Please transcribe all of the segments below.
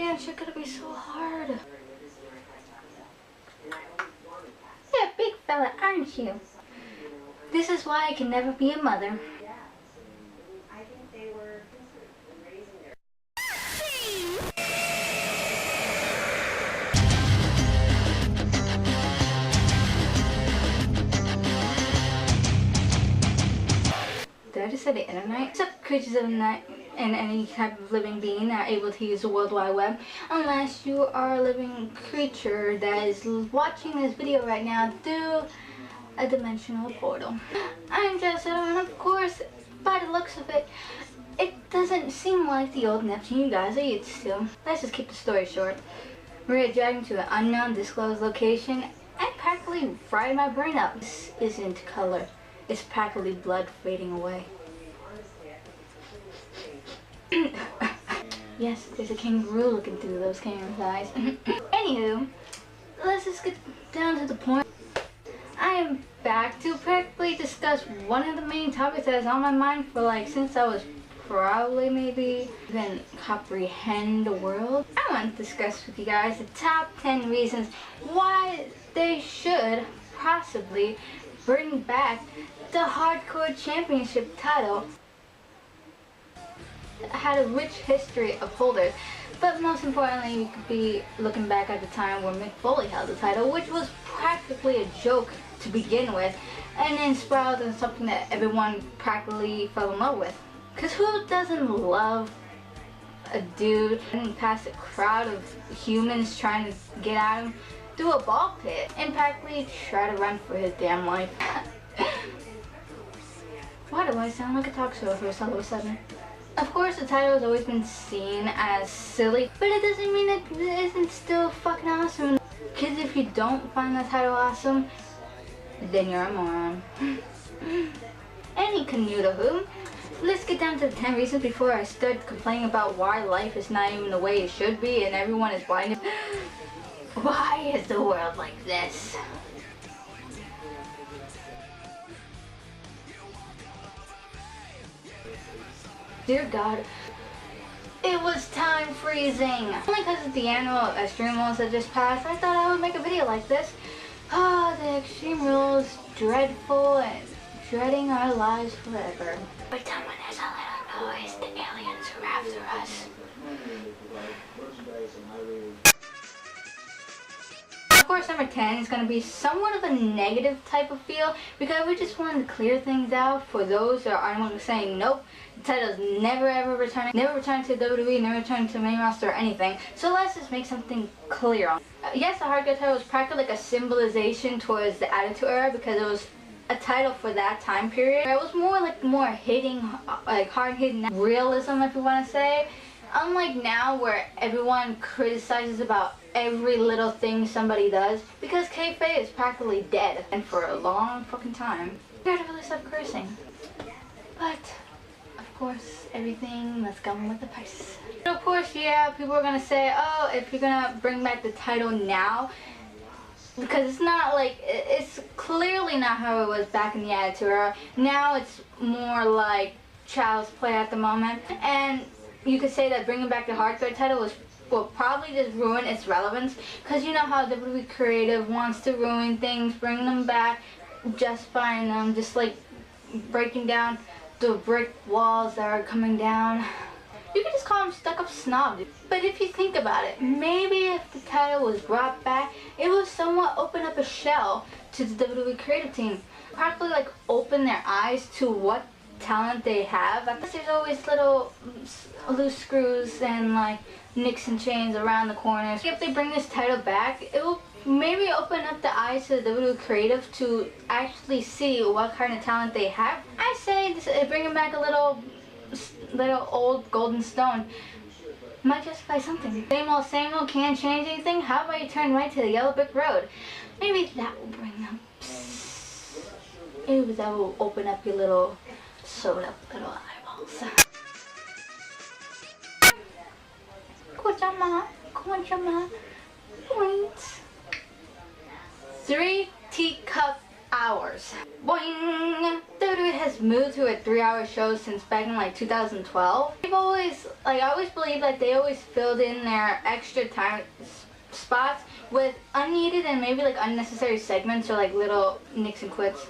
man, shit gonna be so hard. You're a big fella, aren't you? This is why I can never be a mother. Did I just say the internet? Except creatures of the night and any type of living being are able to use the World Wide Web, unless you are a living creature that is watching this video right now through a dimensional portal. I'm just, and of course, by the looks of it, it doesn't seem like the old Neptune you guys are used to. Let's just keep the story short. We're dragged to an unknown, disclosed location and practically fried my brain up. This isn't color. It's practically blood fading away. Yes, there's a kangaroo looking through those camera's eyes. Anywho, let's just get down to the point. I am back to practically discuss one of the main topics that is on my mind for since I was probably maybe even comprehend the world. I want to discuss with you guys the top 10 reasons why they should possibly bring back the Hardcore Championship title. It had a rich history of holders, but most importantly, you could be looking back at the time where Mick Foley held the title, which was practically a joke to begin with, and then spiraled into something that everyone practically fell in love with. Because who doesn't love a dude running past a crowd of humans trying to get at him through a ball pit and practically try to run for his damn life? Why do I sound like a talk show host all of a sudden? Of course, the title has always been seen as silly, but it doesn't mean it isn't still fucking awesome. Kids, if you don't find the title awesome, then you're a moron. Any canoodle-hoo. Let's get down to the 10 reasons before I start complaining about why life is not even the way it should be and everyone is blinded. Why is the world like this? Dear God, it was time freezing. Only because of the annual Extreme Rules that just passed, I thought I would make a video like this. Oh, the Extreme Rules, dreadful and dreading our lives forever. Every time when there's a little noise, the aliens are after us. Of course, number 10 is going to be somewhat of a negative type of feel because we just wanted to clear things out for those that are saying nope, the title's never ever returning, never return to WWE, never return to main roster or anything. So let's just make something clear. Yes, the Hardcore title was practically like a symbolization towards the Attitude Era because it was a title for that time period. It was more hitting, hard hitting realism, if you want to say. Unlike now where everyone criticizes about every little thing somebody does, because kayfabe is practically dead, and for a long fucking time. You gotta really stop cursing. But, of course, everything must come with a price. Of course, yeah, people are gonna say, oh, if you're gonna bring back the title now, because it's not it's clearly not how it was back in the Attitude Era. Now it's more like child's play at the moment, and you could say that bringing back the Hardcore title will probably just ruin its relevance, because you know how WWE Creative wants to ruin things, bring them back, justifying them, just like breaking down the brick walls that are coming down. You could just call them stuck-up snobs. But if you think about it, maybe if the title was brought back, it would somewhat open up a shell to the WWE Creative team. Practically open their eyes to what talent they have. I guess there's always little loose screws and nicks and chains around the corners. If they bring this title back, it will maybe open up the eyes to the WWE Creative to actually see what kind of talent they have. I say bringing back a little old golden stone might justify something. Same old, can't change anything. How about you turn right to the yellow brick road? Maybe that will bring them. Maybe that will open up your little sewed up little eyeballs. Point. 3 teacup hours. Boing! WWE has just moved to a 3-hour show since back in like 2012. They've always, like, I always believe that they always filled in their extra time spots with unneeded and maybe like unnecessary segments or like little nicks and quits.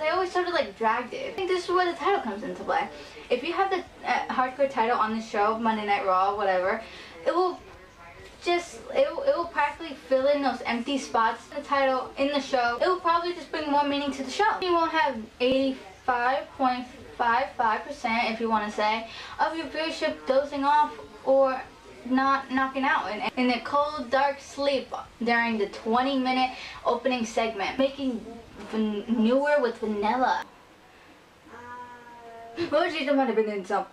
They always sort of like dragged it. I think this is where the title comes into play. If you have the hardcore title on the show, Monday Night Raw, whatever, it will practically fill in those empty spots in the title in the show. It will probably just bring more meaning to the show. You won't have 85.55%, if you want to say, of your viewership dozing off or not knocking out in a cold, dark sleep during the 20-minute opening segment, making newer with vanilla. What you might have been in some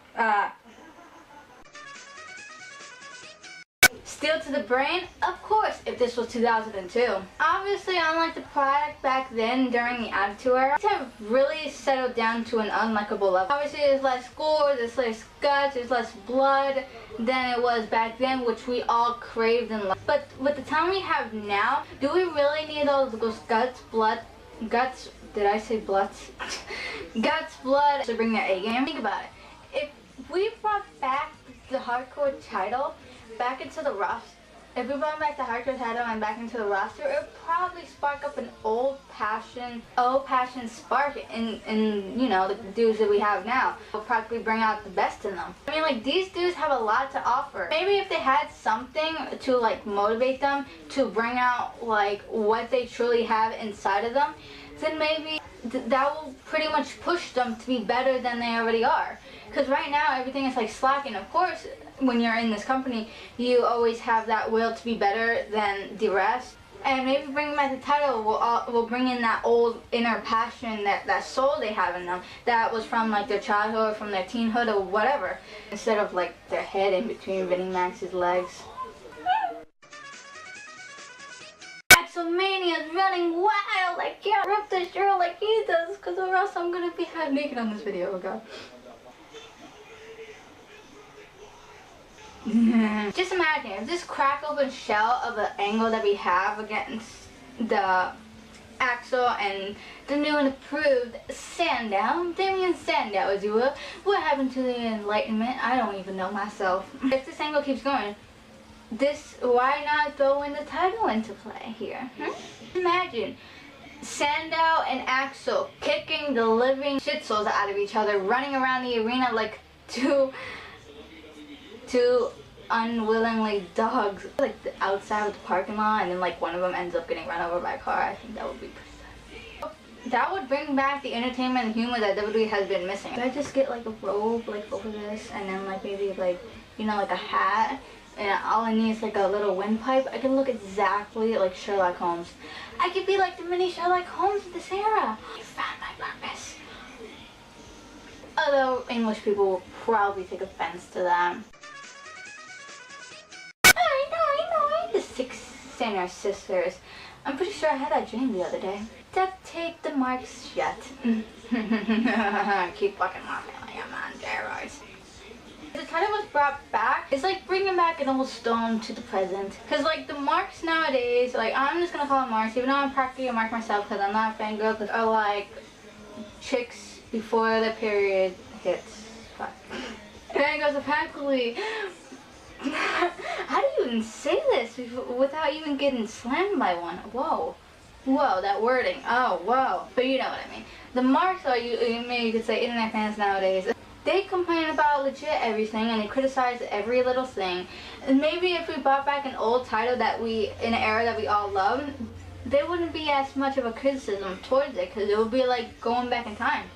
Steel to the brain? Of course, if this was 2002. Obviously, unlike the product back then during the Attitude Era, things have really settled down to an unlikable level. Obviously, there's less gore, there's less guts, there's less blood than it was back then, which we all craved and loved. But with the time we have now, do we really need all those guts, did I say bloods? Guts, blood to bring their A game? Think about it. If we brought back the hardcore title back into the roster, if we brought back the hardcore title and back into the roster, it would probably spark up an old passion spark in you know, the dudes that we have now. It will practically bring out the best in them. I mean, like, these dudes have a lot to offer. Maybe if they had something to like motivate them to bring out like what they truly have inside of them, then maybe that will pretty much push them to be better than they already are. Because right now everything is like slacking. Of course, when you're in this company, you always have that will to be better than the rest. And maybe bringing back the title will bring in that old inner passion, that soul they have in them, that was from like their childhood or from their teenhood or whatever, instead of like their head in between Vinnie Max's legs. Axelmania's running wild, I can't rip this shirt like he does, because or else I'm gonna be half naked on this video. Oh god. Just imagine if this crack open shell of the angle that we have against the Axel and the new and improved Sandow, Damien Sandow as you will, what happened to the Enlightenment? I don't even know myself. If this angle keeps going, why not throw in the title into play here? Imagine Sandow and Axel kicking the living shitsouls out of each other, running around the arena like two unwillingly dogs, like the outside of the parking lot, and then like one of them ends up getting run over by a car. I think that would be pretty sad. That would bring back the entertainment and humor that WWE has been missing. Could I just get like a robe like over this, and then like maybe like, you know, like a hat, and all I need is like a little windpipe? I can look exactly like Sherlock Holmes. I could be like the mini Sherlock Holmes of this era. I found my purpose. Although English people will probably take offense to that. The Six Sinner Sisters. I'm pretty sure I had that dream the other day. Duct tape the marks shut. Keep fucking laughing like I'm on steroids. The title was brought back. It's like bringing back an old stone to the present. Because like the marks nowadays, like I'm just gonna call them marks, even though I'm practically a mark myself because I'm not a fangirl, because are like chicks before the period hits. Fuck. Fangirls are practically... How do you even say this without even getting slammed by one? Whoa. Whoa, that wording. Oh, whoa. But you know what I mean. The marks are, maybe you could say, internet fans nowadays. They complain about legit everything and they criticize every little thing. And maybe if we brought back an old title in an era that we all love, there wouldn't be as much of a criticism towards it, because it would be like going back in time.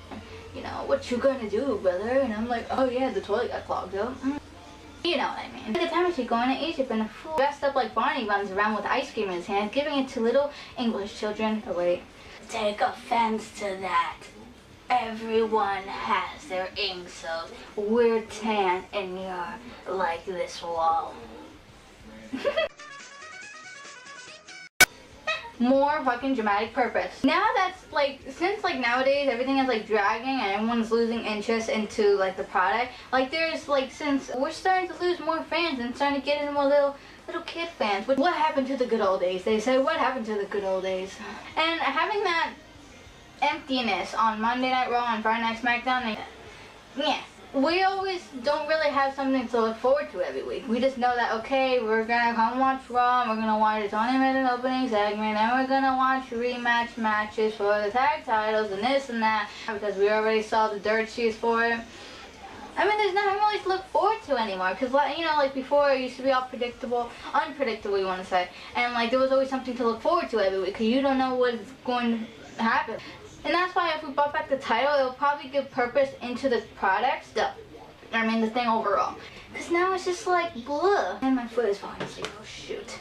You know, what you gonna do, brother? And I'm like, oh yeah, the toilet got clogged up. You know what I mean. At the time she's going to Egypt and a fool dressed up like Barney runs around with ice cream in his hand, giving it to little English children. Oh wait. Take offense to that. Everyone has their ink cells. We're tan and you're like this wall. More fucking dramatic purpose. Now that's like, since like nowadays everything is like dragging and everyone's losing interest into like the product, like there's like, since we're starting to lose more fans and starting to get into more little kid fans. What happened to the good old days? They say, what happened to the good old days? And having that emptiness on Monday Night Raw and Friday Night SmackDown. And, yeah. We always don't really have something to look forward to every week. We just know that, okay, we're gonna come watch Raw, and we're gonna watch a 20-minute opening segment, and we're gonna watch rematch matches for the tag titles and this and that, because we already saw the dirt sheets for it. I mean, there's nothing really to look forward to anymore, because, you know, like before, it used to be all unpredictable, you want to say, and like there was always something to look forward to every week, because you don't know what's going to happen. And that's why if we brought back the title, it will probably give purpose into the products, the thing overall. Because now it's just like, blah. And my foot is falling asleep. Oh, shoot.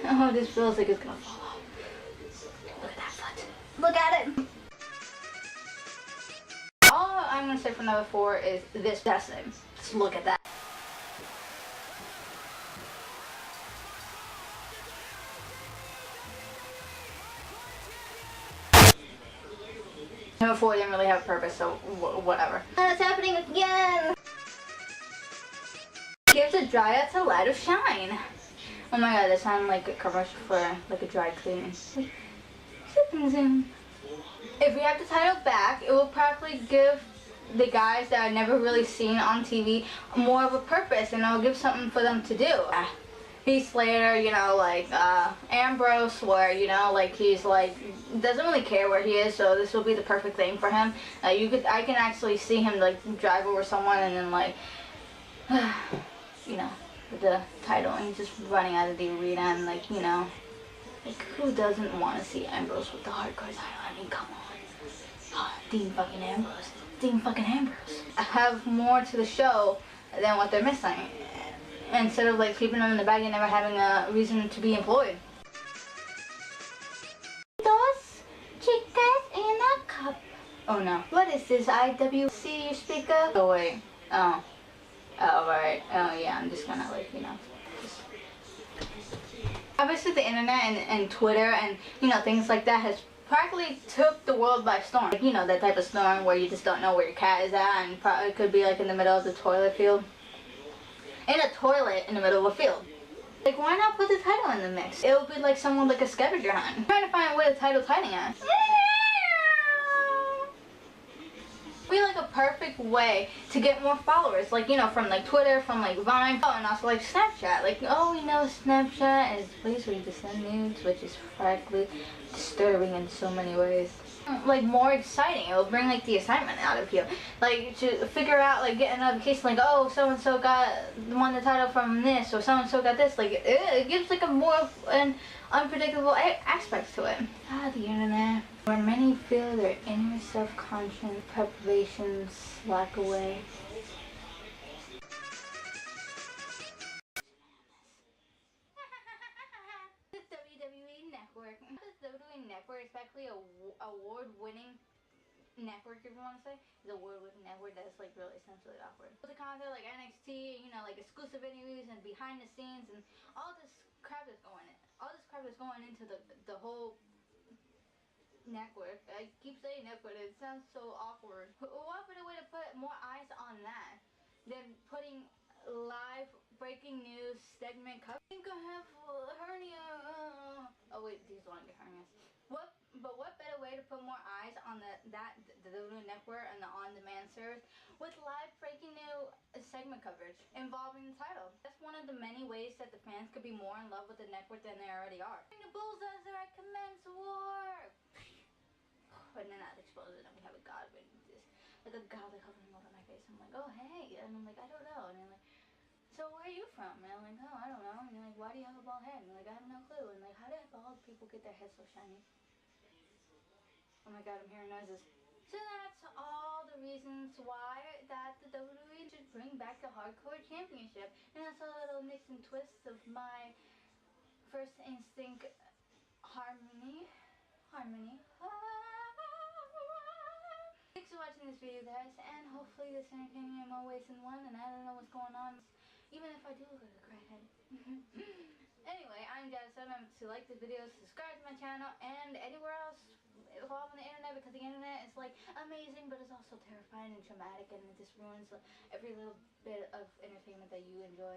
Oh, this feels like it's going to fall off. Look at that foot. Look at it. All I'm going to say for number 4 is this. That's it. Just look at that. Number 4 didn't really have a purpose, so whatever. It's happening again! Gives a dryer to light of shine. Oh my god, that sounded like a commercial for like a dry cleaning. Zip and zoom. If we have the title back, it will probably give the guys that I've never really seen on TV more of a purpose, and it'll give something for them to do. Heath Slater, you know, like Ambrose, where, you know, like he's like doesn't really care where he is, so this will be the perfect thing for him. I can actually see him like drive over someone and then like, you know, with the title, and he's just running out of the arena, and like, you know, like who doesn't want to see Ambrose with the hardcore title? I mean, come on, Dean fucking Ambrose, Dean fucking Ambrose. I have more to the show than what they're missing. Instead of like keeping them in the bag and never having a reason to be employed. Dos chicas in a cup. Oh no. What is this IWC you speak of? Oh wait. Oh. Oh right. Oh yeah, I'm just gonna like, you know. Obviously the internet and Twitter and, you know, things like that has practically took the world by storm. Like, you know, that type of storm where you just don't know where your cat is at, and probably could be like in the middle of the toilet field. In a toilet in the middle of a field. Like, why not put the title in the mix? It would be like someone like a scavenger hunt. I'm trying to find where the title's hiding at. Be like a perfect way to get more followers, like, you know, from like Twitter, from like Vine, and also like Snapchat. Like, oh, you know, Snapchat is a place where you can send nudes, which is frankly disturbing in so many ways. Like more exciting. It will bring like the excitement out of you. Like to figure out, like get a notification like, oh, so and so won the title from this, or so and so got this. Like it gives like a more of an unpredictable aspect to it. The internet, where many feel their inner self-conscious preparations slack away. The WWE Network. The WWE Network, especially a award-winning network, if you want to say, is a award-winning network that's like really essentially awkward. The content like NXT, you know, like exclusive interviews and behind the scenes and all this crap that's going in. All this crap that's going into the whole network. I keep saying network, it sounds so awkward. What better way to put more eyes on that than putting live breaking news segment coverage? I think I have a hernia. Oh wait, these don't get hernias. What better way to put more eyes on the WWE Network and the on-demand service with live breaking news segment coverage involving the title? That's one of the many ways that the fans could be more in love with the network than they already are. The bullseyes are at commence war. And then that explodes, and we have a god with this, like a god like hovering over my face. I'm like, oh hey, and I'm like, I don't know, and I'm like, so where are you from? And I'm like, oh, I don't know. And you're like, why do you have a bald head? And I'm like, I have no clue. And like, how do bald people get their heads so shiny? Oh my god, I'm hearing noises. So that's all the reasons why that the WWE should bring back the Hardcore Championship. And that's a little mix and twist of my first instinct harmony. Thanks for watching this video, guys, and hopefully this entertaining in more ways than one, and I don't know what's going on, even if I do look like a crackhead. Anyway, I'm Jazz. Remember to like the video, subscribe to my channel, and anywhere else involved on the internet, because the internet is like amazing, but it's also terrifying and traumatic, and it just ruins every little bit of entertainment that you enjoy.